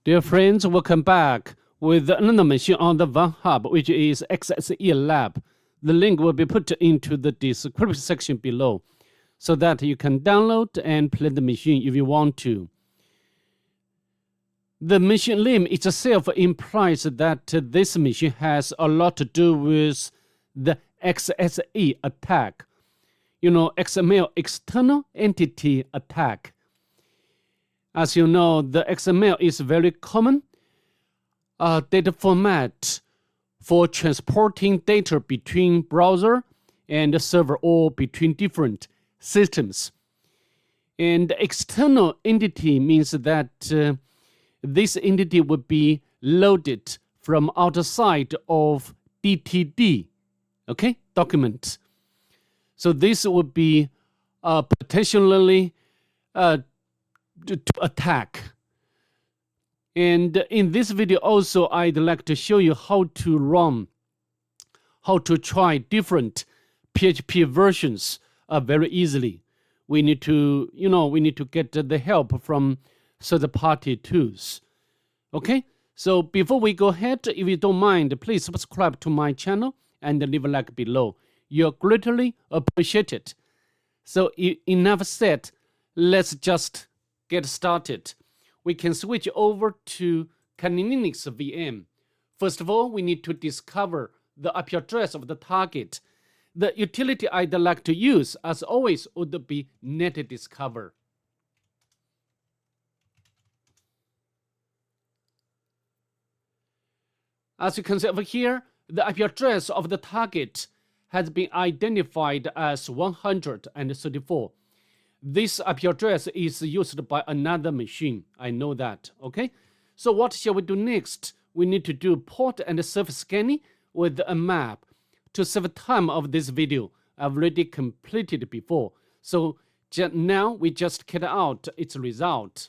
Dear friends, welcome back with another machine on the Vulnhub, which is XXE lab. The link will be put into the description section below so that you can download and play the machine if you want to. The machine name itself implies that this machine has a lot to do with the XXE attack. You know, XML, external entity attack. As you know, the XML is very common data format for transporting data between browser and server or between different systems. And external entity means that this entity would be loaded from outside of DTD, okay, document. So this would be potentially to attack. And in this video also, I'd like to show you how to try different PHP versions very easily. We need to get the help from third-party tools. Okay, so before we go ahead, if you don't mind, please subscribe to my channel and leave a like below. You're greatly appreciated. So enough said, let's just get started. We can switch over to Kali Linux VM. First of all, we need to discover the IP address of the target. The utility I'd like to use, as always, would be netdiscover. As you can see over here, the IP address of the target has been identified as 134. This IP address is used by another machine. I know that, okay? So what shall we do next? We need to do port and surface scanning with a map. To save time of this video, I've already completed before. So now we just get out its result.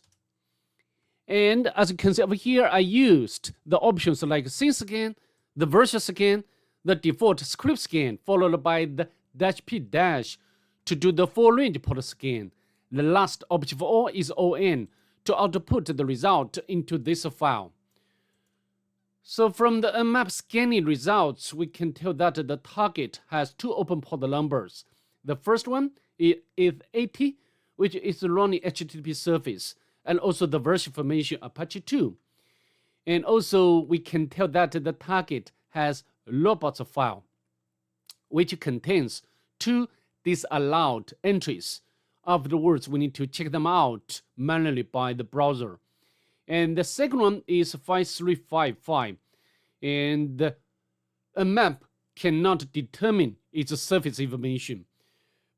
And as you can see over here, I used the options like scene scan, the version scan, the default script scan, followed by the -p- to do the full range port scan. The last option for all is ON to output the result into this file. So from the map scanning results, we can tell that the target has two open port numbers. The first one is 80, which is running HTTP service, and also the version information Apache 2. And also we can tell that the target has robots file, which contains two disallowed entries. Afterwards, we need to check them out manually by the browser. And the second one is 5355. And a map cannot determine its surface information.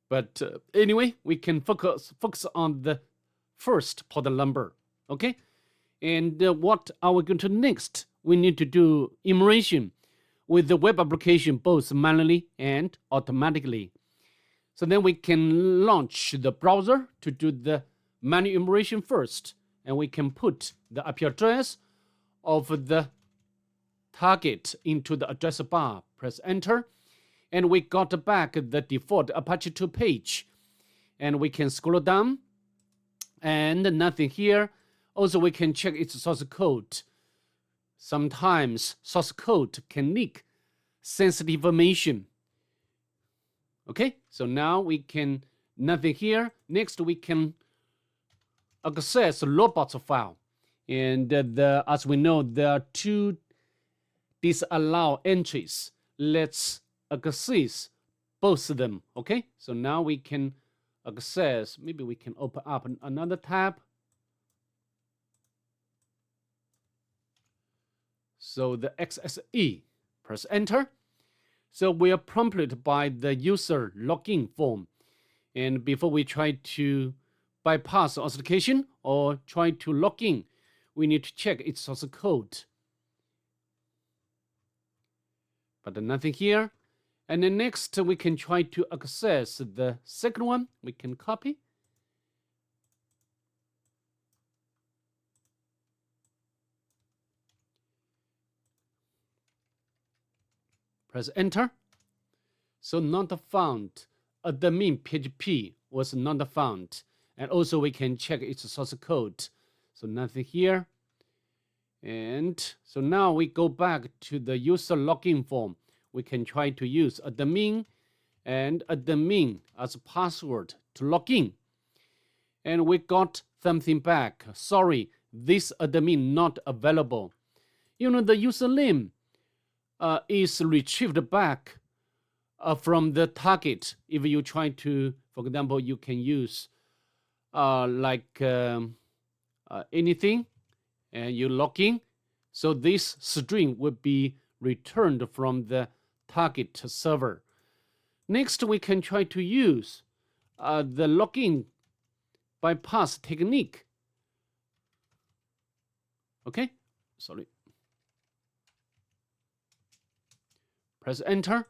But anyway, we can focus on the first port number. Okay? And what are we going to next? We need to do immersion with the web application both manually and automatically. So then we can launch the browser to do the manual immersion first. And we can put the IP address of the target into the address bar. Press enter. And we got back the default Apache 2 page. And we can scroll down. And nothing here. Also, we can check its source code. Sometimes source code can leak sensitive information. Okay, so now we can, nothing here. Next, we can access the robots file. And as we know, there are two disallowed entries. Let's access both of them. Okay, so now we can access, maybe we can open up another tab. So the XXE, press enter. So we are prompted by the user login form. And before we try to bypass authentication or try to log in, we need to check its source code. But nothing here. And then next, we can try to access the second one. We can copy. Press enter. So not found. Admin PHP was not found. And also we can check its source code. So nothing here. And so now we go back to the user login form. We can try to use admin and admin as a password to log in. And we got something back. Sorry, this admin not available. You know, the username is retrieved back from the target. If you try to, for example, you can use anything and you log in. So this string will be returned from the target server. Next, we can try to use the login bypass technique. Okay, sorry. Press enter.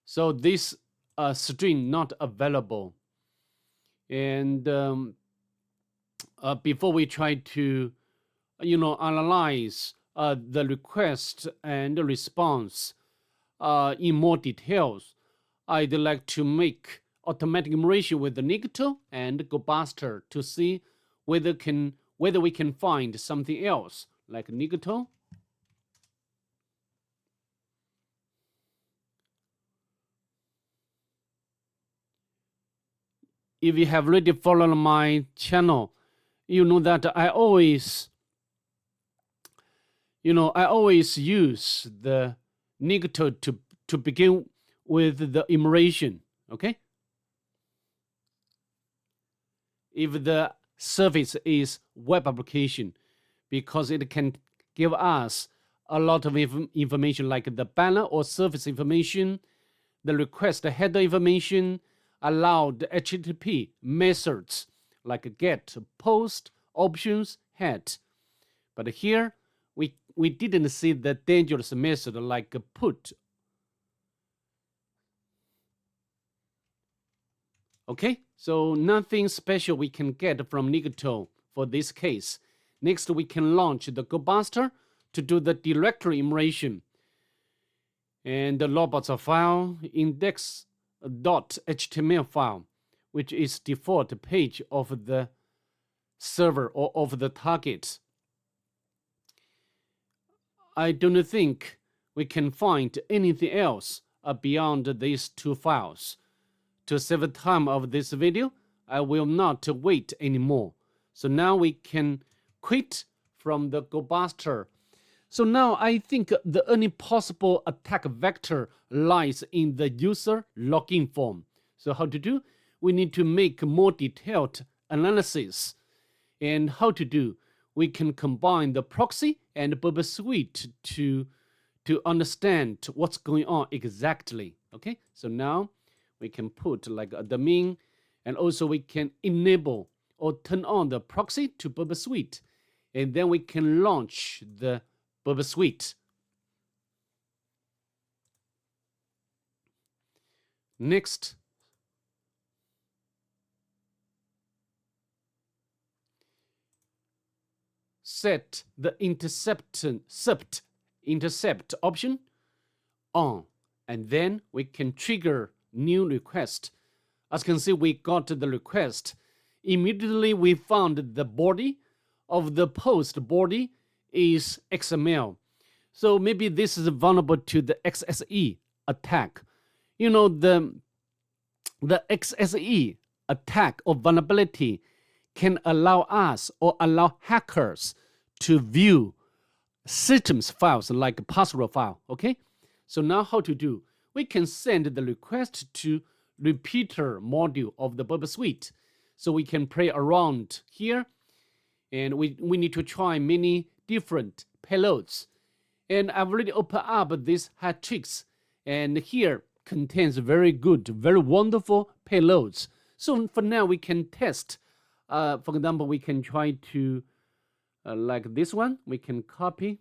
So this string not available. And before we try to, analyze the request and the response in more details, I'd like to make automatic enumeration with the Nicto and GoBuster to see whether we can find something else like Nicto. If you have already followed my channel, you know that I always use the Nicto to begin with the enumeration, okay? If the service is web application, because it can give us a lot of information like the banner or service information, the request header information, allowed HTTP methods like get, post, options, head. But here, we didn't see the dangerous method like put. Okay, so nothing special we can get from Nicto for this case. Next, we can launch the GoBuster to do the directory enumeration. And the robots file index.html file, which is default page of the server or of the target. I don't think we can find anything else beyond these two files. To save time of this video, I will not wait anymore. So now we can quit from the GoBuster. So now I think the only possible attack vector lies in the user login form. So how to do? We need to make more detailed analysis. And how to do? We can combine the proxy and Burp Suite to understand what's going on exactly. Okay, so now we can put like a domain, and also we can enable or turn on the proxy to Burp Suite, and then we can launch the Burp Suite. Next, set the intercept option on, and then we can trigger new request. As you can see, we got the request. Immediately we found the body of the post body is XML. So maybe this is vulnerable to the XXE attack. You know, the XXE attack or vulnerability can allow us or allow hackers to view systems files like password file, okay? So now how to do? We can send the request to repeater module of the Burp Suite. So we can play around here, and we need to try many different payloads. And I've already opened up this Hatrix, and here contains very good, very wonderful payloads. So for now, we can test. For example, we can try to, like this one, we can copy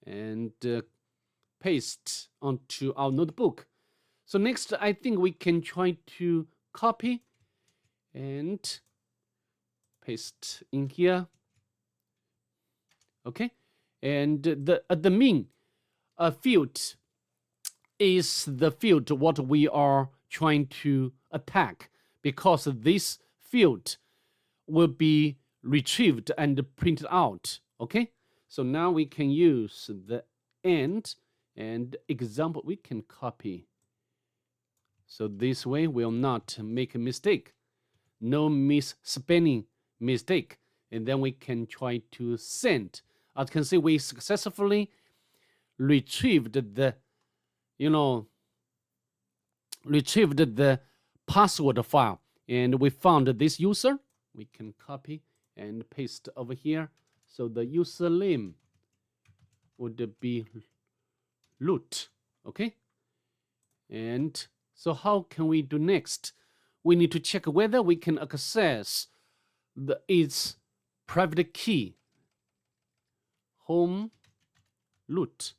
and paste onto our notebook. So next, I think we can try to copy and paste in here. Okay, and the admin field is the field what we are trying to attack, because this field will be retrieved and printed out. Okay, So now we can use the and example we can copy. So this way we'll not make a mistake. No misspelling mistake. And then we can try to send. As you can see, we successfully retrieved the, retrieved the password file. And we found this user. We can copy and paste over here. So the username would be root, okay? And so how can we do next? We need to check whether we can access its private key, home root,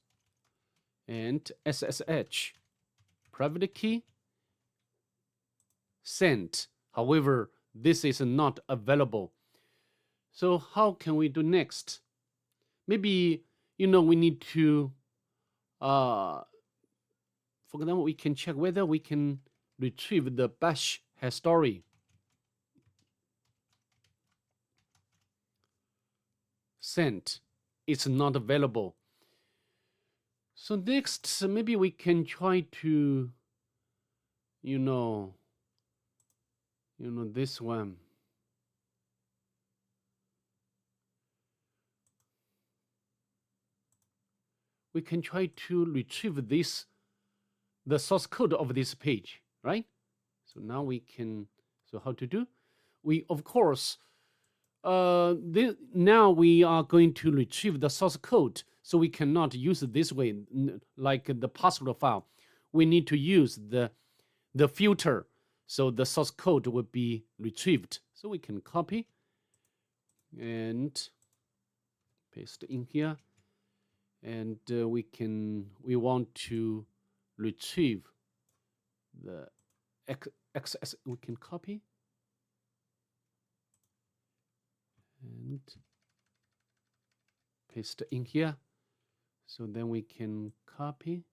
and SSH, private key, sent. However, this is not available. So how can we do next? Maybe, we need to, for example, we can check whether we can retrieve the bash history. Sent. It's not available. So next, maybe we can try to, this one. We can try to retrieve this, the source code of this page, right? So now we can, so how to do? We, of course, now we are going to retrieve the source code, so we cannot use it this way, like the password file. We need to use the filter, so the source code will be retrieved. So we can copy and paste in here. And we want to retrieve the XXE. We can copy and paste in here. So then we can copy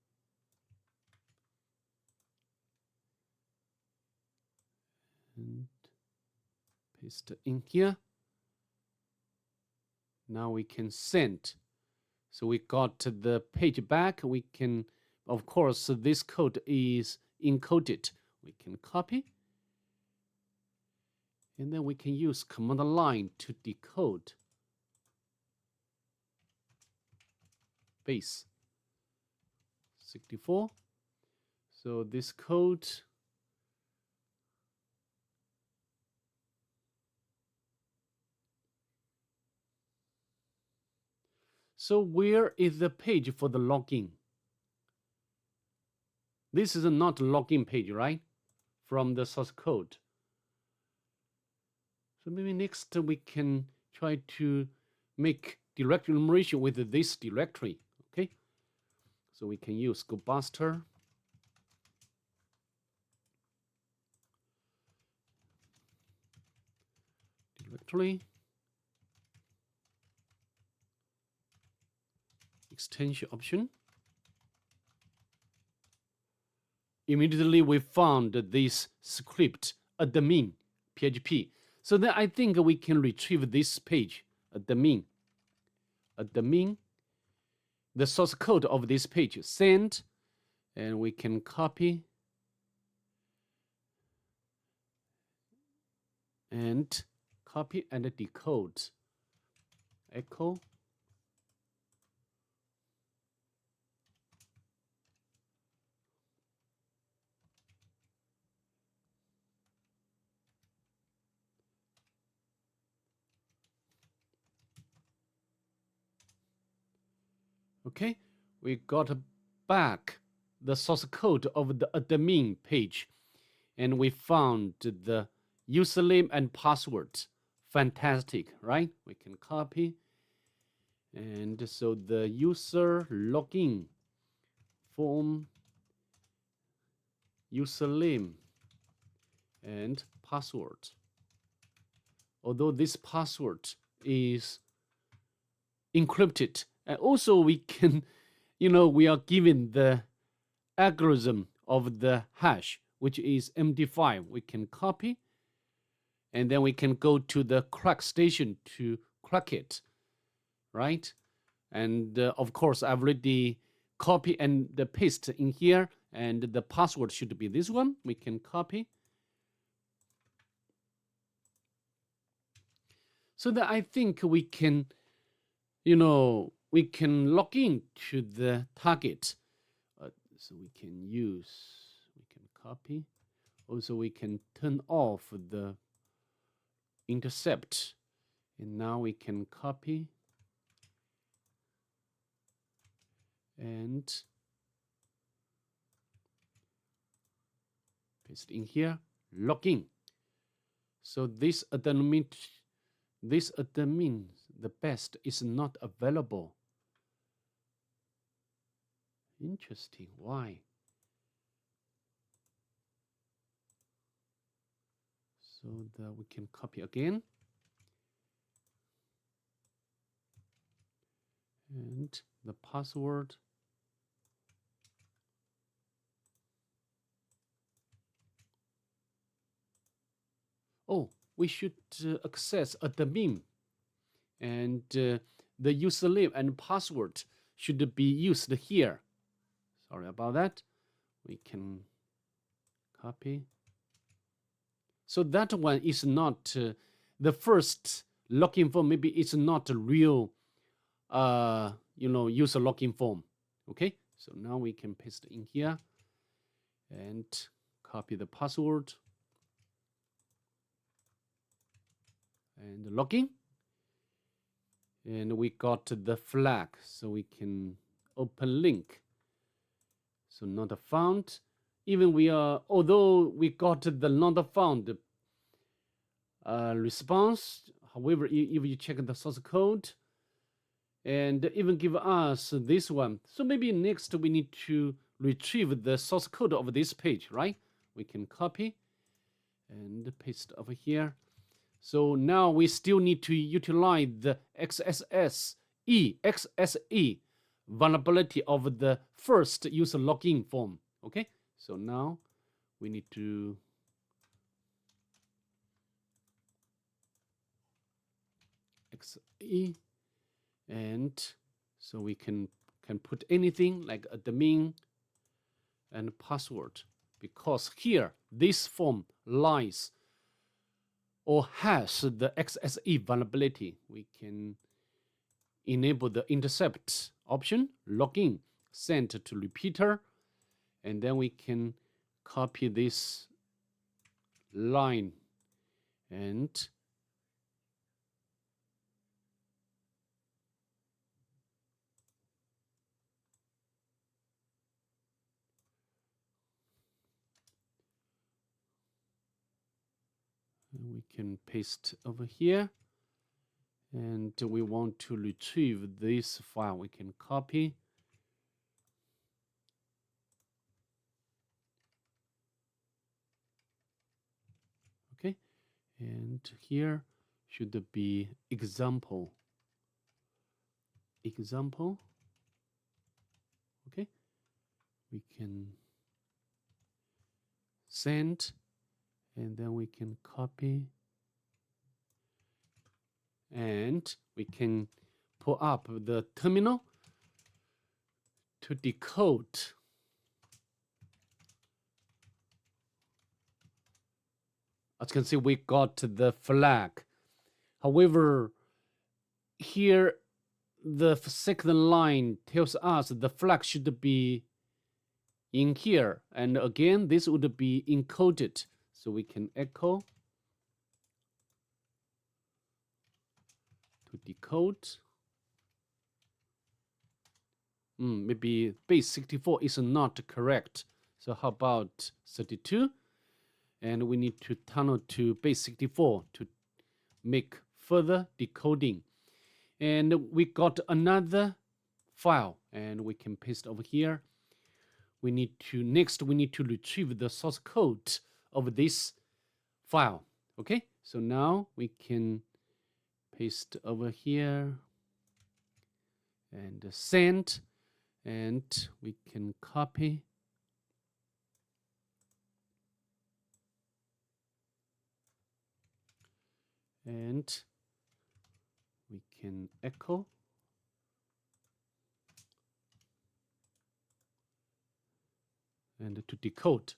and paste in here. Now we can send. So we got the page back. We can, of course, this code is encoded. We can copy. And then we can use command line to decode base 64. So this code so where is the page for the login? This is not login page, right? From the source code. So maybe next we can try to make directory enumeration with this directory, okay? So we can use GoBuster. Directory. Extension option. Immediately we found this script admin PHP. So then I think we can retrieve this page admin, the source code of this page, send, and we can copy and decode, echo. Okay, we got back the source code of the admin page, and we found the username and password. Fantastic, right? We can copy. And so the user login form, username and password. Although this password is encrypted, and also we can, we are given the algorithm of the hash, which is MD5. We can copy, and then we can go to the crack station to crack it, right? And of course, I've already copy and the paste in here, and the password should be this one. We can copy. So that I think we can, we can log in to the target. So we can copy. Also, we can turn off the intercept. And now we can copy and paste in here, login. So this admin, the best is not available. Interesting. Why? So that we can copy again. And the password. Oh, we should access admin, and the username and password should be used here. Sorry about that. We can copy. So that one is not the first login form. Maybe it's not a real, user login form. Okay. So now we can paste in here and copy the password and login. And we got the flag, so we can open link. So not found. Even although we got the not found response, however, if you check the source code, and even give us this one. So maybe next we need to retrieve the source code of this page, right? We can copy and paste over here. So now we still need to utilize the XXE vulnerability of the first user login form. Okay, so now we need to XE, and so we can put anything like admin and password, because here this form lies or has the XXE vulnerability. We can enable the intercept option, login, send to repeater, and then we can copy this line and we can paste over here. And we want to retrieve this file. We can copy. Okay, and here should be example. Okay, we can send, and then we can copy, and we can pull up the terminal to decode. As you can see, we got the flag. However, here the second line tells us the flag should be in here, and again this would be encoded, so we can echo to decode. Maybe base 64 is not correct, so how about 32? And we need to tunnel to base 64 to make further decoding. And we got another file, and we can paste over here. We need to retrieve the source code of this file. Okay, so now we can paste over here and send, and we can copy and we can echo and to decode.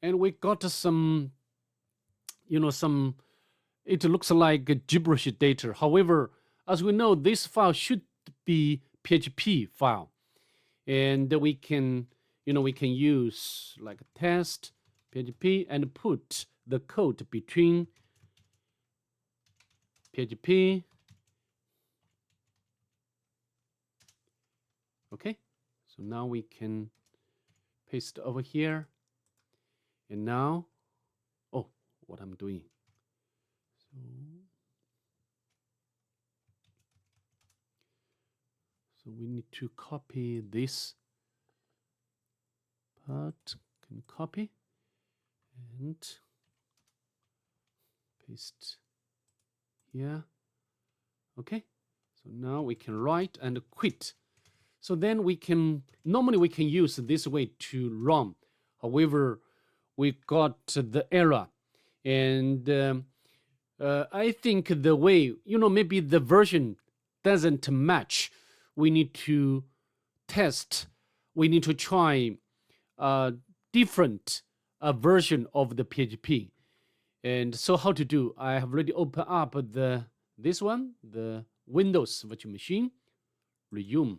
And we got some, it looks like gibberish data. However, as we know, this file should be PHP file. And we can use like test PHP and put the code between PHP. Okay, so now we can paste over here. And now, oh, what I'm doing. So we need to copy this part, can copy and paste here. Okay, so now we can write and quit. So then normally we can use this way to run. However, we got the error. And I think the way, maybe the version doesn't match. We need to test. We need to try a different version of the PHP. And so how to do? I have already opened up this one, the Windows virtual machine, resume.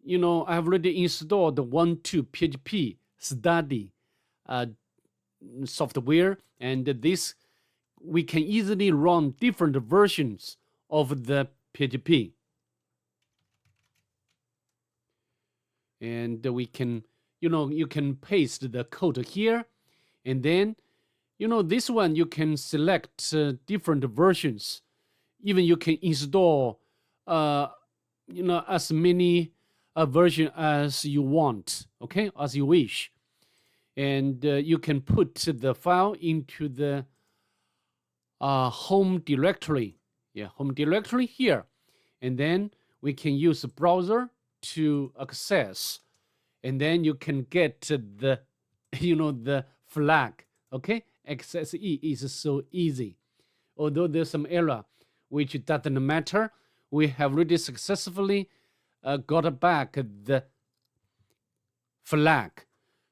I have already installed the 1.2 PHP study software, and this we can easily run different versions of the PHP. And we can, you can paste the code here, and then, this one you can select different versions. Even you can install, as many version as you want, okay, as you wish. And you can put the file into the home directory. Yeah, home directory here. And then we can use the browser to access. And then you can get the, the flag, okay? XXE is so easy. Although there's some error, which doesn't matter, we have already successfully got back the flag.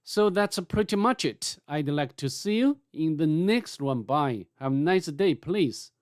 So that's pretty much it. I'd like to see you in the next one. Bye. Have a nice day, please.